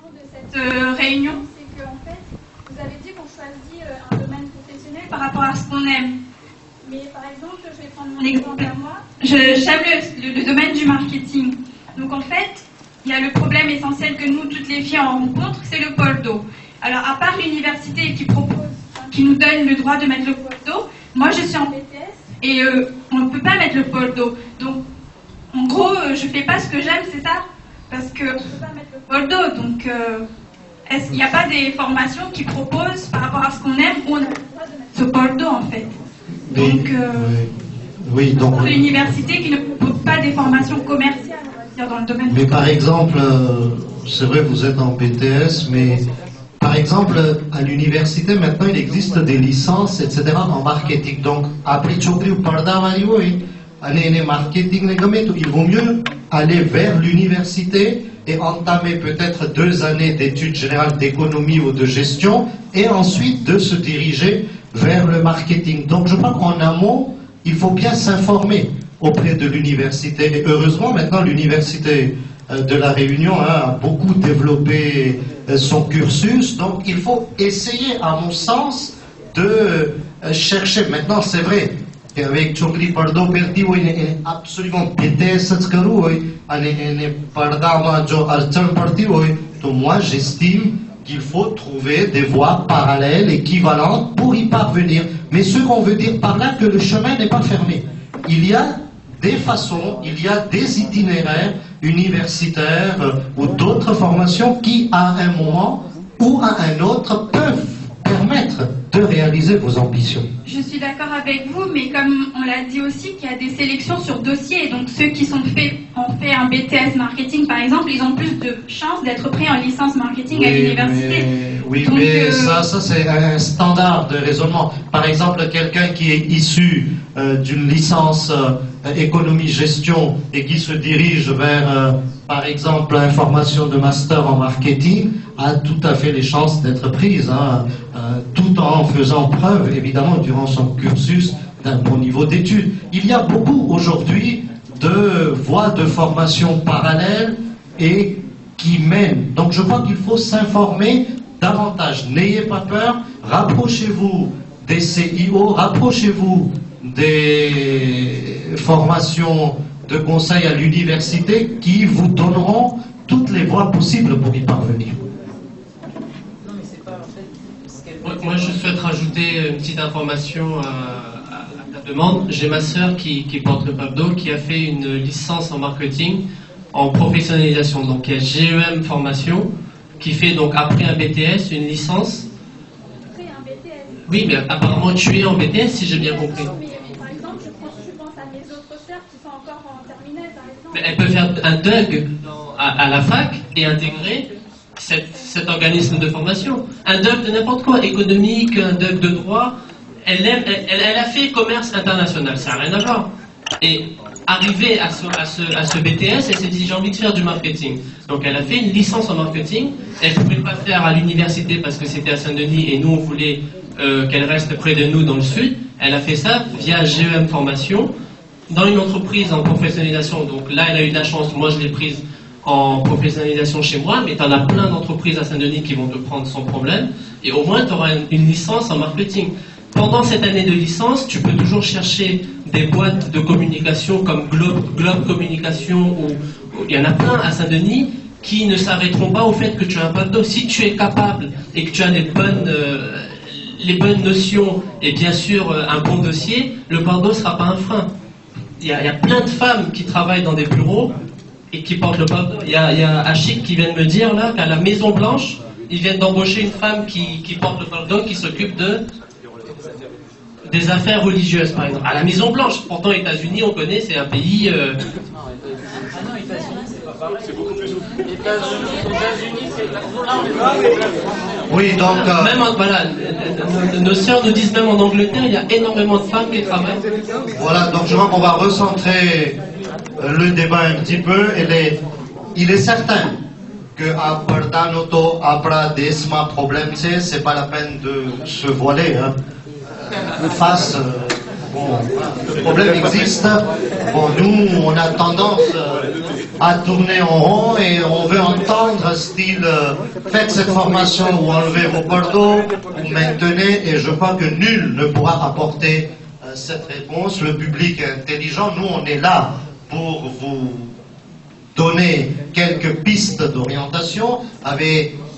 cours de cette réunion, c'est qu'en fait, vous avez dit qu'on choisit un domaine professionnel par rapport à ce qu'on aime. Mais par exemple, je vais prendre mon exemple à moi. J'aime le domaine du marketing. Donc en fait, il y a le problème essentiel que nous, toutes les filles, en rencontrent, c'est le pôle d'eau. Alors à part l'université qui nous donne le droit de mettre le pôle d'eau, moi je suis en BTS et on ne peut pas mettre le pôle d'eau. Donc en gros, je fais pas ce que j'aime, c'est ça? Parce qu'on ne peut pas mettre le pôle d'eau. Donc est-ce qu'il n'y a pas des formations qui proposent par rapport à ce qu'on aime où on a le droit de mettre ce pôle d'eau en fait? Donc, oui, donc l'université qui ne propose pas des formations commerciales, on va dire, dans le domaine. Mais par exemple, c'est vrai, vous êtes en BTS, mais par exemple, à l'université, maintenant, il existe des licences, etc., en marketing. Donc, après marketing, il vaut mieux aller vers l'université et entamer peut-être 2 années d'études générales d'économie ou de gestion, et ensuite de se diriger vers le marketing. Donc je crois qu'en amont, il faut bien s'informer auprès de l'université. Et heureusement, maintenant, l'université de La Réunion a beaucoup développé son cursus. Donc il faut essayer, à mon sens, de chercher. Maintenant, c'est vrai, avec Chokri Pardo Perti, il est absolument BTS, donc moi, j'estime qu'il faut trouver des voies parallèles, équivalentes, pour y parvenir. Mais ce qu'on veut dire par là, que le chemin n'est pas fermé. Il y a des façons, il y a des itinéraires universitaires ou d'autres formations qui, à un moment ou à un autre, peuvent permettre de réaliser vos ambitions. Je suis d'accord avec vous, mais comme on l'a dit aussi, qu'il y a des sélections sur dossier. Donc ceux qui ont fait un BTS marketing, par exemple, ils ont plus de chances d'être pris en licence marketing à l'université. Mais ça c'est un standard de raisonnement. Par exemple, quelqu'un qui est issu d'une licence économie-gestion et qui se dirige vers, par exemple, une formation de master en marketing, a tout à fait les chances d'être prise, tout en faisant preuve, évidemment, durant son cursus, d'un bon niveau d'études. Il y a beaucoup aujourd'hui de voies de formation parallèles et qui mènent. Donc je crois qu'il faut s'informer davantage. N'ayez pas peur, rapprochez-vous des CIO, rapprochez-vous des formations de conseil à l'université qui vous donneront toutes les voies possibles pour y parvenir. Moi, je souhaite rajouter une petite information à ta demande. J'ai ma sœur qui porte le PAPDO, qui a fait une licence en marketing en professionnalisation. Donc, il y a GEM formation, qui fait donc après un BTS une licence. Après un BTS. Oui, mais apparemment tu es en BTS, si j'ai bien compris. Mais par exemple, je pense à mes autres sœurs qui sont encore en terminale, par exemple. Mais elle peut faire un DUG à la fac et intégrer cet organisme de formation. Un DUG de n'importe quoi, économique, un DUG de droit. Elle a fait commerce international, ça n'a rien à voir. Et arrivée à ce BTS, elle s'est dit j'ai envie de faire du marketing. Donc elle a fait une licence en marketing. Elle ne pouvait pas faire à l'université parce que c'était à Saint-Denis et nous on voulait qu'elle reste près de nous dans le sud. Elle a fait ça via GEM Formation dans une entreprise en professionnalisation. Donc là elle a eu de la chance, moi je l'ai prise en professionnalisation chez moi, mais tu en as plein d'entreprises à Saint-Denis qui vont te prendre sans problème, et au moins tu auras une licence en marketing. Pendant cette année de licence, tu peux toujours chercher des boîtes de communication comme Globe Communication, ou il y en a plein à Saint-Denis qui ne s'arrêteront pas au fait que tu as un PAPDO. Si tu es capable et que tu as les bonnes notions et bien sûr un bon dossier, le PAPDO ne sera pas un frein. Il y a plein de femmes qui travaillent dans des bureaux et qui portent le PAPDO. Il y a Achik qui vient de me dire là qu'à la Maison Blanche, ils viennent d'embaucher une femme qui porte le PAPDO, qui s'occupe des affaires religieuses, par exemple. À la Maison Blanche, pourtant les États-Unis, on connaît, c'est un pays. Ah non, États-Unis, c'est pas pareil. C'est beaucoup plus. États-Unis, c'est. Oui, donc. Même voilà, nos sœurs nous disent même en Angleterre, il y a énormément de femmes qui travaillent. Voilà, donc je crois qu'on va recentrer le débat un petit peu. Il est certain que à Pardanoto, Abra, Desma, problème, c'est pas la peine de se voiler. Face, bon, le problème existe. Bon, nous, on a tendance à tourner en rond et on veut entendre style faites cette formation ou enlevez vos cordeaux ou maintenez, et je crois que nul ne pourra apporter cette réponse. Le public est intelligent, nous on est là pour vous donner quelques pistes d'orientation.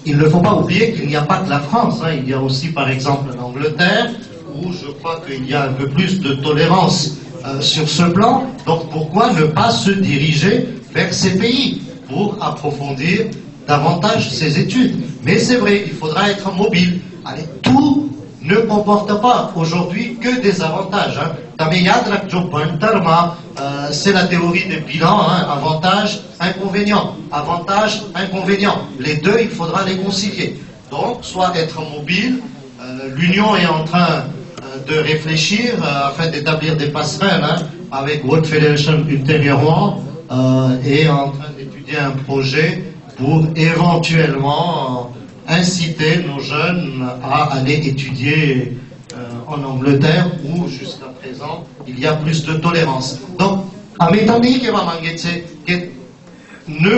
Il ne faut pas oublier qu'il n'y a pas que la France, hein. Il y a aussi par exemple l'Angleterre, où je crois qu'il y a un peu plus de tolérance sur ce plan. Donc pourquoi ne pas se diriger vers ces pays pour approfondir davantage ces études? Mais c'est vrai, il faudra être mobile. Allez, tout ne comporte pas aujourd'hui que des avantages, hein. C'est la théorie des bilans, hein. Avantage, inconvénient, avantage, inconvénient. Les deux, il faudra les concilier. Donc, soit être mobile, l'Union est en train de réfléchir afin d'établir des passerelles, hein, avec World Federation ultérieurement, et en train d'étudier un projet pour éventuellement inciter nos jeunes à aller étudier en Angleterre, où jusqu'à présent il y a plus de tolérance. Donc, ne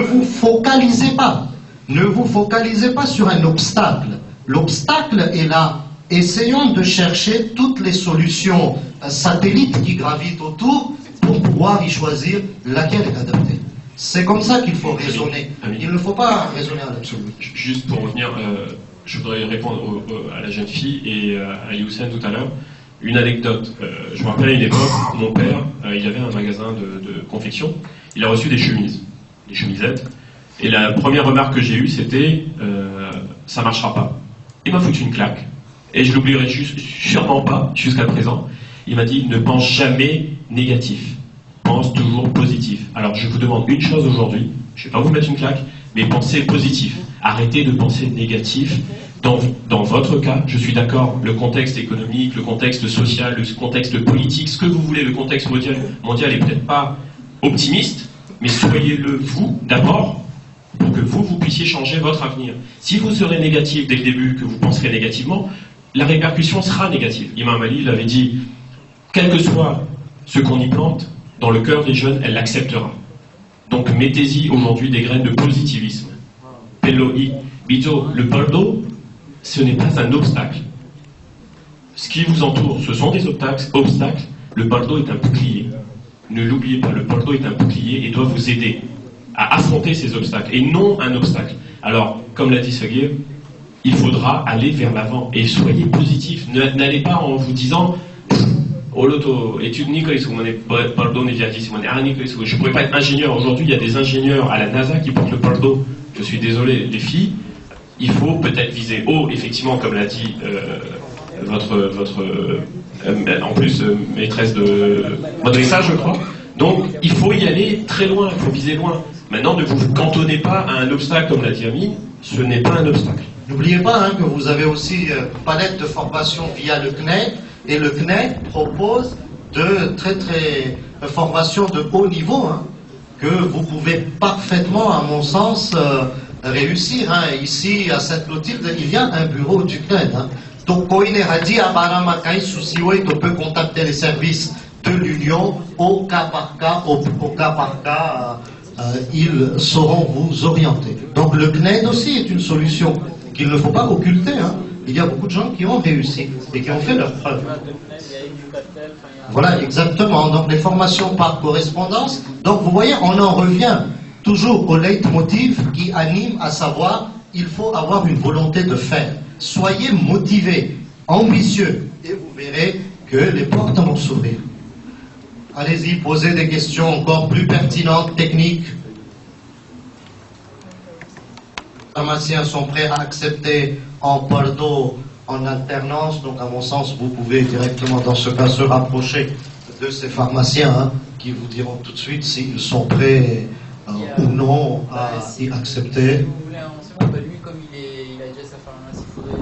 vous focalisez pas sur un obstacle. L'obstacle est là. Essayons de chercher toutes les solutions satellites qui gravitent autour pour pouvoir y choisir laquelle est adaptée. C'est comme ça qu'il faut raisonner. Il ne faut pas raisonner à l'absolu. Juste pour revenir, je voudrais répondre à la jeune fille et à Youssef tout à l'heure. Une anecdote. Je me rappelle à une époque, mon père, il avait un magasin de confection. Il a reçu des chemises, des chemisettes. Et la première remarque que j'ai eue, c'était ça marchera pas. Il m'a foutu une claque. Et je l'oublierai sûrement pas jusqu'à présent. Il m'a dit ne pense jamais négatif. Pense toujours positif. Alors je vous demande une chose aujourd'hui, je ne vais pas vous mettre une claque, mais pensez positif. Arrêtez de penser négatif. Dans votre cas, je suis d'accord, le contexte économique, le contexte social, le contexte politique, ce que vous voulez, le contexte mondial est peut-être pas optimiste, mais soyez-le vous d'abord pour que vous puissiez changer votre avenir. Si vous serez négatif dès le début, que vous penserez négativement, la répercussion sera négative. Imam Ali l'avait dit, quel que soit ce qu'on y plante, dans le cœur des jeunes, elle l'acceptera. Donc mettez-y aujourd'hui des graines de positivisme. Peloi, Bizo, le Pardo, ce n'est pas un obstacle. Ce qui vous entoure, ce sont des obstacles. Le Pardo est un bouclier. Ne l'oubliez pas, le Pardo est un bouclier et doit vous aider à affronter ces obstacles, et non un obstacle. Alors, comme l'a dit Sagir, il faudra aller vers l'avant, et soyez positif. N'allez pas en vous disant je ne pourrais pas être ingénieur. Aujourd'hui, il y a des ingénieurs à la NASA qui portent le Pardo. Je suis désolé, les filles, il faut peut-être viser haut, effectivement, comme l'a dit votre en plus maîtresse de Madrissa, je crois. Donc, il faut y aller très loin, il faut viser loin. Maintenant, ne vous cantonnez pas à un obstacle, comme l'a dit Amine, ce n'est pas un obstacle. N'oubliez pas, hein, que vous avez aussi une palette de formation via le CNED, et le CNED propose de très formations de haut niveau, hein, que vous pouvez parfaitement, à mon sens, réussir. Hein. Ici, à Sainte-Clotilde, il y a un bureau du CNED. Hein. Donc, on peut contacter les services de l'Union au cas par cas, ils sauront vous orienter. Donc, le CNED aussi est une solution qu'il ne faut pas occulter. Hein. Il y a beaucoup de gens qui ont réussi et qui ont fait leurs preuves. Voilà, exactement. Donc, les formations par correspondance. Donc, vous voyez, on en revient toujours au leitmotiv qui anime, à savoir, il faut avoir une volonté de faire. Soyez motivés, ambitieux, et vous verrez que les portes vont s'ouvrir. Allez-y, posez des questions encore plus pertinentes, techniques. Les pharmaciens sont prêts à accepter en Pardo, en alternance. Donc, à mon sens, vous pouvez directement, dans ce cas, se rapprocher de ces pharmaciens, hein, qui vous diront tout de suite s'ils sont prêts ou non à y accepter. Si vous voulez un renseignement, lui, comme il a déjà sa pharmacie, il faudrait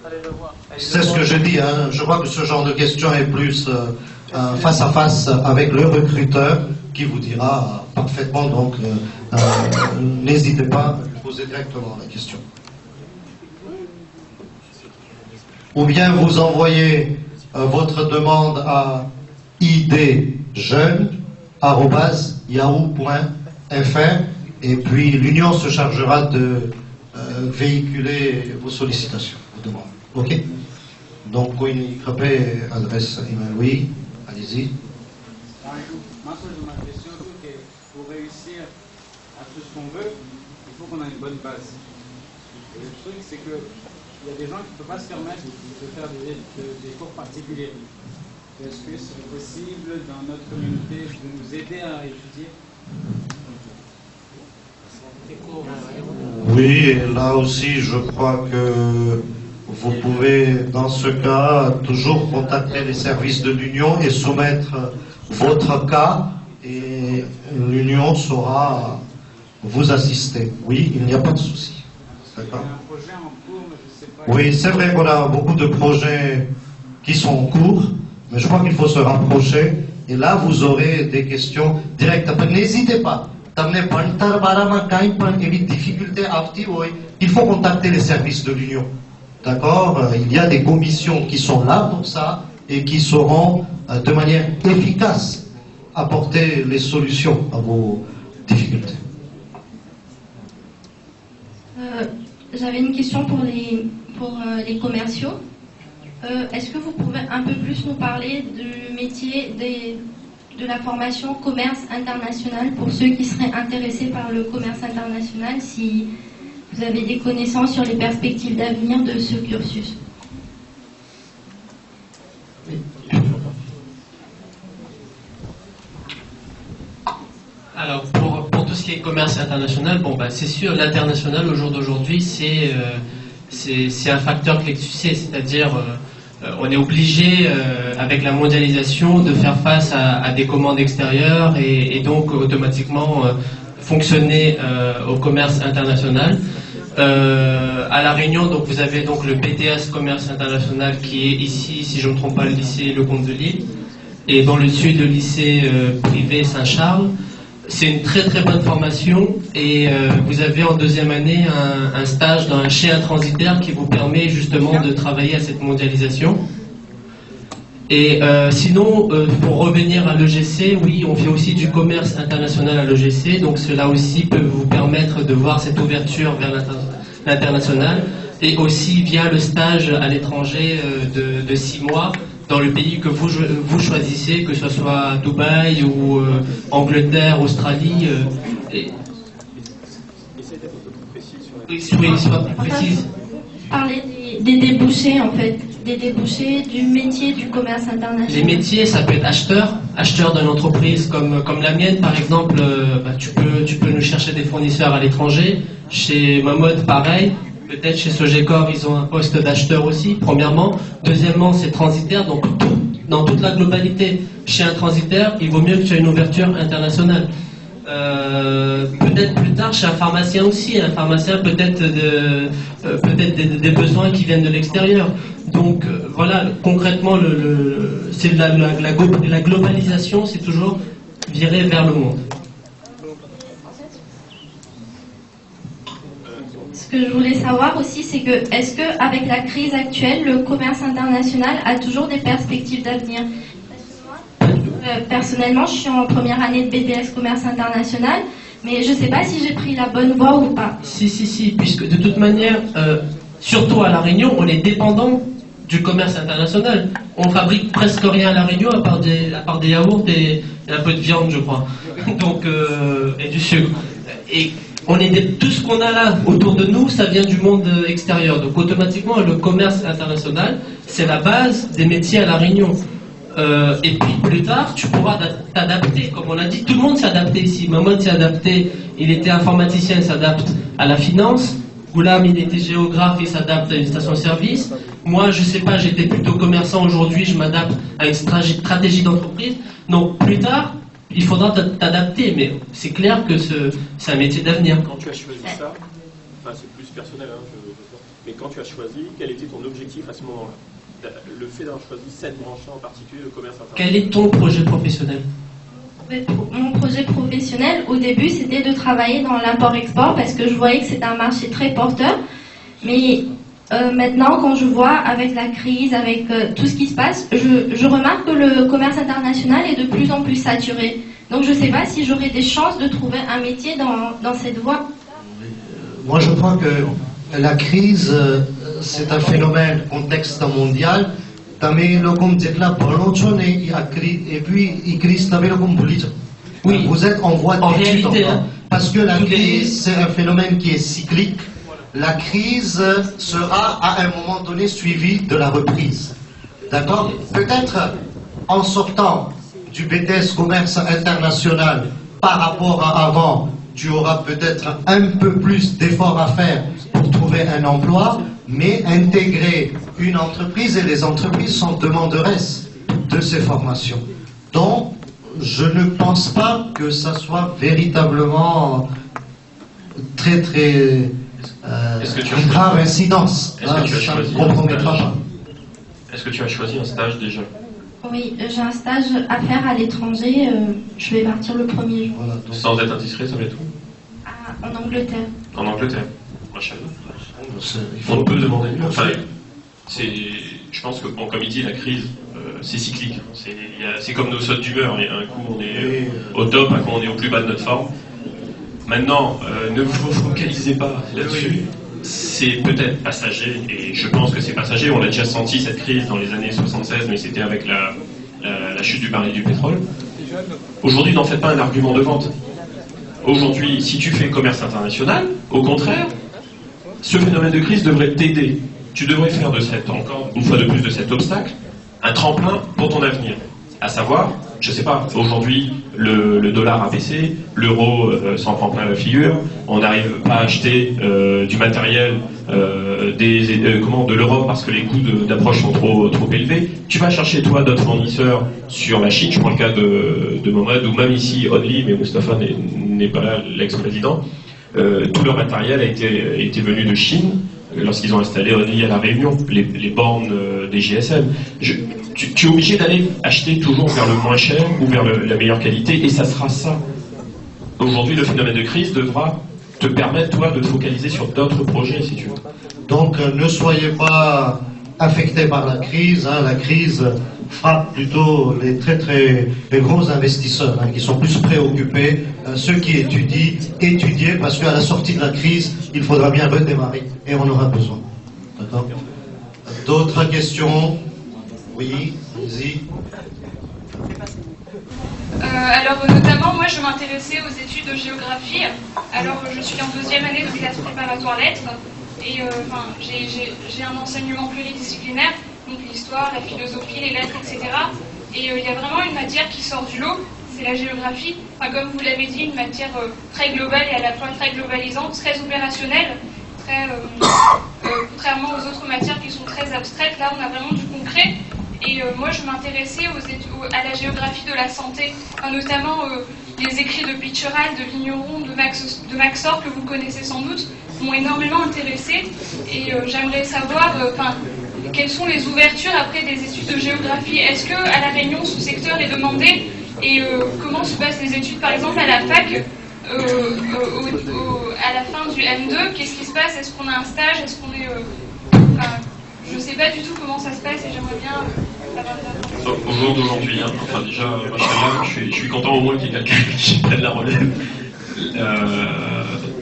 aller le voir. C'est ce que je dis. Hein. Je crois que ce genre de question est plus face à face avec le recruteur qui vous dira parfaitement. Donc, n'hésitez pas à lui poser directement la question. Ou bien vous envoyez votre demande à idjeune@yahoo.fr. faire, et puis l'Union se chargera de véhiculer vos sollicitations, vos demandes. Ok? Donc, Coine Crapé adresse email, oui, allez-y. Moi, je m'adresse surtout que pour réussir à tout ce qu'on veut, il faut qu'on ait une bonne base. Et le truc, c'est qu'il y a des gens qui ne peuvent pas se permettre de faire des cours particuliers. Est-ce que c'est possible dans notre communauté de nous aider à étudier? Oui, et là aussi, je crois que vous pouvez, dans ce cas, toujours contacter les services de l'Union et soumettre votre cas, et l'Union saura vous assister. Oui, il n'y a pas de souci. D'accord. Il y a un projet en cours, mais je ne sais pas. Oui, c'est vrai qu'on a beaucoup de projets qui sont en cours, mais je crois qu'il faut se rapprocher, et là, vous aurez des questions directes. N'hésitez pas. Il faut contacter les services de l'Union. D'accord? Il y a des commissions qui sont là pour ça et qui sauront de manière efficace apporter les solutions à vos difficultés. J'avais une question pour les commerciaux. Est-ce que vous pouvez un peu plus nous parler du métier de la formation commerce international pour ceux qui seraient intéressés par le commerce international, si vous avez des connaissances sur les perspectives d'avenir de ce cursus? Alors, pour tout ce qui est commerce international, bon, bah, c'est sûr, l'international au jour d'aujourd'hui, c'est un facteur clé de succès, c'est-à-dire on est obligé, avec la mondialisation, de faire face à des commandes extérieures et donc automatiquement fonctionner au commerce international. À La Réunion, donc, vous avez donc le BTS Commerce International qui est ici, si je ne me trompe pas, le lycée Lecomte de Lille, et dans le sud, le lycée privé Saint-Charles. C'est une très très bonne formation, et vous avez en deuxième année un stage chez un transitaire qui vous permet justement de travailler à cette mondialisation. Et sinon, pour revenir à l'EGC, oui, on fait aussi du commerce international à l'EGC, donc cela aussi peut vous permettre de voir cette ouverture vers l'international, et aussi via le stage à l'étranger de 6 mois, dans le pays que vous choisissez, que ce soit Dubaï ou Angleterre, Australie. Oui, sois plus précise. Parler des débouchés, en fait, des débouchés du métier du commerce international. Les métiers, ça peut être acheteur d'une entreprise comme la mienne, par exemple. Tu peux nous chercher des fournisseurs à l'étranger. Chez Mamod, pareil. Peut-être chez Sogecor, ils ont un poste d'acheteur aussi, premièrement. Deuxièmement, c'est transitaire, donc dans toute la globalité. Chez un transitaire, il vaut mieux que tu aies une ouverture internationale. Peut-être plus tard, chez un pharmacien aussi. Un pharmacien, peut-être des besoins qui viennent de l'extérieur. Donc voilà, concrètement, c'est la globalisation, c'est toujours virer vers le monde. Ce que je voulais savoir aussi, c'est que est-ce qu'avec la crise actuelle, le commerce international a toujours des perspectives d'avenir? Personnellement, je suis en première année de BTS Commerce International, mais je ne sais pas si j'ai pris la bonne voie ou pas. Si, puisque de toute manière, surtout à La Réunion, on est dépendant du commerce international. On fabrique presque rien à La Réunion à part des yaourts et un peu de viande, je crois. Donc, et du sucre. Et tout ce qu'on a là autour de nous, ça vient du monde extérieur. Donc automatiquement, le commerce international, c'est la base des métiers à La Réunion. Et puis plus tard, tu pourras t'adapter. Comme on l'a dit, tout le monde s'est adapté ici. Mamod s'est adapté, il était informaticien, il s'adapte à la finance. Goulam, il était géographe, il s'adapte à une station-service. Moi, je sais pas, j'étais plutôt commerçant aujourd'hui, je m'adapte à une stratégie d'entreprise. Donc plus tard, il faudra t'adapter, mais c'est clair que c'est un métier d'avenir. Quand tu as choisi ça, enfin c'est plus personnel, mais quand tu as choisi, quel était ton objectif à ce moment-là? Le fait d'avoir choisi cette branche en particulier, le commerce international. Quel est ton projet professionnel? Mon projet professionnel, au début, c'était de travailler dans l'import-export parce que je voyais que c'était un marché très porteur. Mais maintenant, quand je vois avec la crise, avec tout ce qui se passe, je remarque que le commerce international est de plus en plus saturé. Donc je ne sais pas si j'aurai des chances de trouver un métier dans cette voie. Moi, je crois que la crise, c'est un phénomène, contexte mondial. Et puis, oui, vous êtes en voie d'étude encore. Parce que la crise, c'est un phénomène qui est cyclique. La crise sera à un moment donné suivie de la reprise. D'accord? Peut-être en sortant du BTS commerce international par rapport à avant, tu auras peut-être un peu plus d'efforts à faire pour trouver un emploi, mais intégrer une entreprise, et les entreprises sont demanderesses de ces formations. Donc, je ne pense pas que ça soit véritablement très grave incidence. Est-ce que tu as choisi ne compromettra pas. Est-ce que tu as choisi un stage déjà? Oui, j'ai un stage à faire à l'étranger. Je vais partir le 1er jour. Voilà, donc, Sans être indiscret, ça va être où? En Angleterre. En Angleterre. Machin. il On faut peut demander mieux. Enfin, je pense que, bon, comme il dit, la crise, c'est cyclique. C'est comme nos sautes d'humeur. Un coup, on est au top, un coup, on est au plus bas de notre forme. Maintenant, ne vous focalisez pas là-dessus. C'est peut-être passager, et je pense que c'est passager. On a déjà senti cette crise dans les années 76, mais c'était avec la chute du baril du pétrole. Aujourd'hui, n'en faites pas un argument de vente. Aujourd'hui, si tu fais commerce international, au contraire, ce phénomène de crise devrait t'aider. Tu devrais faire encore une fois de plus de cet obstacle un tremplin pour ton avenir. À savoir, je sais pas, aujourd'hui, le dollar a baissé, l'euro s'en prend plein la figure, on n'arrive pas à acheter du matériel de l'Europe parce que les coûts d'approche sont trop élevés. Tu vas chercher, toi, d'autres fournisseurs sur la Chine, je prends le cas de Mohamed, ou même ici, Only, mais Moustapha n'est pas là, l'ex-président. Tout leur matériel a été venu de Chine lorsqu'ils ont installé Only à La Réunion, les bornes des GSM. Tu es obligé d'aller acheter toujours vers le moins cher ou vers la meilleure qualité, et ça sera ça. Aujourd'hui, le phénomène de crise devra te permettre, toi, de te focaliser sur d'autres projets, si tu veux. Donc, ne soyez pas affectés par la crise. La crise frappe plutôt les les gros investisseurs qui sont plus préoccupés. Ceux qui étudier, parce qu'à la sortie de la crise, il faudra bien redémarrer et on aura besoin. D'accord? D'autres questions? Oui, allez-y. Alors notamment, moi je m'intéressais aux études de géographie. Alors je suis en 2e année de classe préparatoire lettres et j'ai un enseignement pluridisciplinaire, donc l'histoire, la philosophie, les lettres, etc. Et il y a vraiment une matière qui sort du lot, c'est la géographie. Enfin, comme vous l'avez dit, une matière très globale et à la fois très globalisante, très opérationnelle, contrairement aux autres matières qui sont très abstraites. Là on a vraiment du concret. Et moi, je m'intéressais à la géographie de la santé, notamment les écrits de Pitcherald, de Ligneron, de Maxor, que vous connaissez sans doute, m'ont énormément intéressée. Et j'aimerais savoir quelles sont les ouvertures après des études de géographie. Est-ce qu'à La Réunion, ce secteur est demandé? Et comment se passent les études, par exemple, à la fac à la fin du M2? Qu'est-ce qui se passe? Est-ce qu'on a un stage? Est-ce qu'on est... je ne sais pas du tout comment ça se passe et j'aimerais bien avoir des informations. Au jour d'aujourd'hui, déjà, je suis content au moins qu'il y ait quelqu'un qui prenne la relève.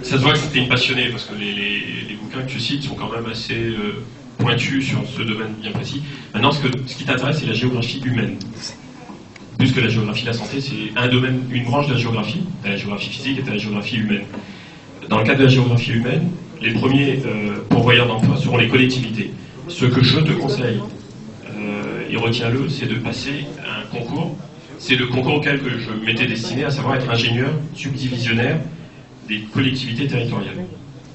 Ça se voit que tu es une passionnée parce que les bouquins que tu cites sont quand même assez pointus sur ce domaine bien précis. Maintenant, ce qui t'intéresse, c'est la géographie humaine. Plus que la géographie de la santé, c'est un domaine, une branche de la géographie. Tu as la géographie physique et tu as la géographie humaine. Dans le cadre de la géographie humaine, les premiers pourvoyeurs d'emploi seront les collectivités. Ce que je te conseille, et retiens-le, c'est de passer un concours. C'est le concours auquel que je m'étais destiné, à savoir être ingénieur subdivisionnaire des collectivités territoriales.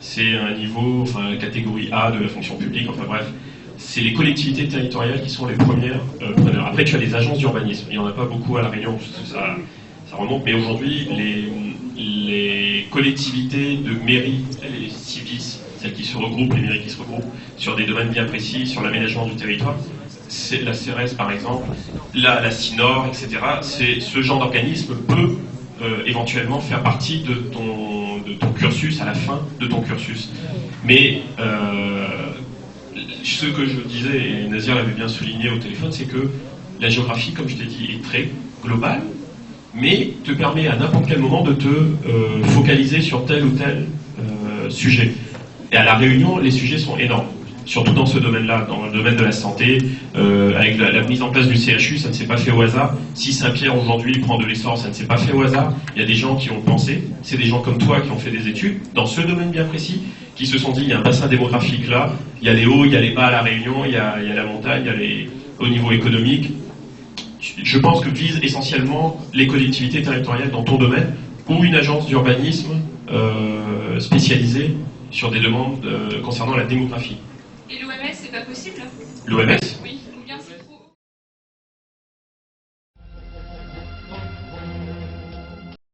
C'est un niveau, catégorie A de la fonction publique, bref. C'est les collectivités territoriales qui sont les premières preneurs. Après, tu as les agences d'urbanisme. Il n'y en a pas beaucoup à La Réunion, parce que ça remonte. Mais aujourd'hui, les collectivités de mairie, les civis, celles qui se regroupent, les mairies qui se regroupent sur des domaines bien précis, sur l'aménagement du territoire, c'est la CRS par exemple, la CINOR, etc. Ce genre d'organisme peut éventuellement faire partie de ton cursus à la fin de ton cursus. Mais ce que je disais, et Nazir l'avait bien souligné au téléphone, c'est que la géographie, comme je t'ai dit, est très globale, mais te permet à n'importe quel moment de te focaliser sur tel ou tel sujet. Et à La Réunion, les sujets sont énormes, surtout dans ce domaine-là, dans le domaine de la santé, avec la mise en place du CHU, ça ne s'est pas fait au hasard. Si Saint-Pierre aujourd'hui prend de l'essor, ça ne s'est pas fait au hasard. Il y a des gens qui ont pensé, c'est des gens comme toi qui ont fait des études dans ce domaine bien précis, qui se sont dit il y a un bassin démographique là, il y a les hauts, il y a les bas à La Réunion, il y a la montagne, il y a au niveau économique. Je pense que vise essentiellement les collectivités territoriales dans ton domaine ou une agence d'urbanisme spécialisée sur des demandes concernant la démographie. Et l'OMS, c'est pas possible? L'OMS? Oui.